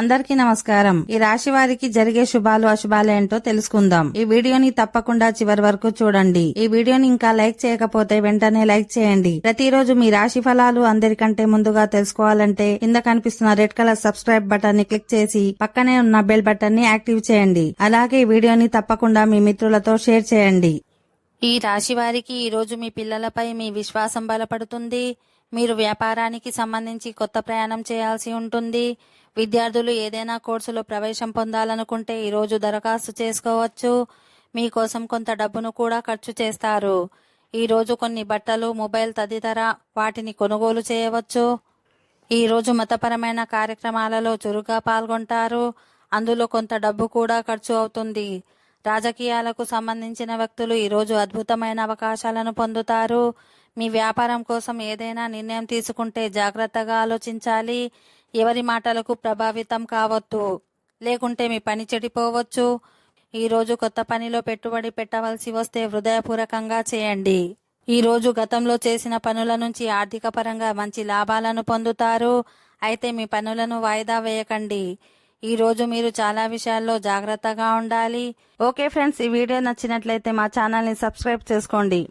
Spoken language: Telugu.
అందరికీ నమస్కారం. ఈ రాశి వారికి జరిగే శుభాలు అశుభాలు ఏంటో తెలుసుకుందాం. ఈ వీడియోని తప్పకుండా చివరి వరకు చూడండి. ఈ వీడియోని ఇంకా లైక్ చేయకపోతే వెంటనే లైక్ చేయండి. ప్రతిరోజు మీ రాశి ఫలాలు అందరికంటే ముందుగా తెలుసుకోవాలంటే కింద కనిపిస్తున్న రెడ్ కలర్ సబ్స్క్రైబ్ బటన్ ని క్లిక్ చేసి పక్కనే ఉన్న బెల్ బటన్ ని యాక్టివ్ చేయండి. అలాగే ఈ వీడియోని తప్పకుండా మీ మిత్రులతో షేర్ చేయండి. ఈ రాశి వారికి ఈరోజు మీ పిల్లలపై మీ విశ్వాసం బలపడుతుంది. మీరు వ్యాపారానికి సంబంధించి కొత్త ప్రయాణం చేయాల్సి ఉంటుంది. విద్యార్థులు ఏదైనా కోర్సులో ప్రవేశం పొందాలనుకుంటే ఈరోజు దరఖాస్తు చేసుకోవచ్చు. మీకోసం కొంత డబ్బును కూడా ఖర్చు చేస్తారు. ఈరోజు కొన్ని బట్టలు, మొబైల్ తదితర వాటిని కొనుగోలు చేయవచ్చు. ఈరోజు మతపరమైన కార్యక్రమాలలో చురుగ్గా పాల్గొంటారు. అందులో కొంత డబ్బు కూడా ఖర్చు అవుతుంది. రాజకీయాలకు సంబంధించిన వ్యక్తులు ఈరోజు అద్భుతమైన అవకాశాలను పొందుతారు. మీ వ్యాపారం కోసం ఏదైనా నిర్ణయం తీసుకుంటే జాగ్రత్తగా ఆలోచించాలి. ఎవరి మాటలకు ప్రభావితం కావద్దు, లేకుంటే మీ పని చెడిపోవచ్చు. ఈరోజు కొత్త పనిలో పెట్టుబడి పెట్టవలసి వస్తే హృదయపూర్వకంగా చేయండి. ఈరోజు గతంలో చేసిన పనుల నుంచి ఆర్థిక పరంగా మంచి లాభాలను పొందుతారు. అయితే మీ పనులను వాయిదా వేయకండి. ఈ రోజు మీరు చాలా విషయాల్లో జాగ్రత్తగా ఉండాలి. ఓకే ఫ్రెండ్స్, ఈ వీడియో నచ్చినట్లయితే మా ఛానల్ ని సబ్స్క్రైబ్ చేసుకోండి.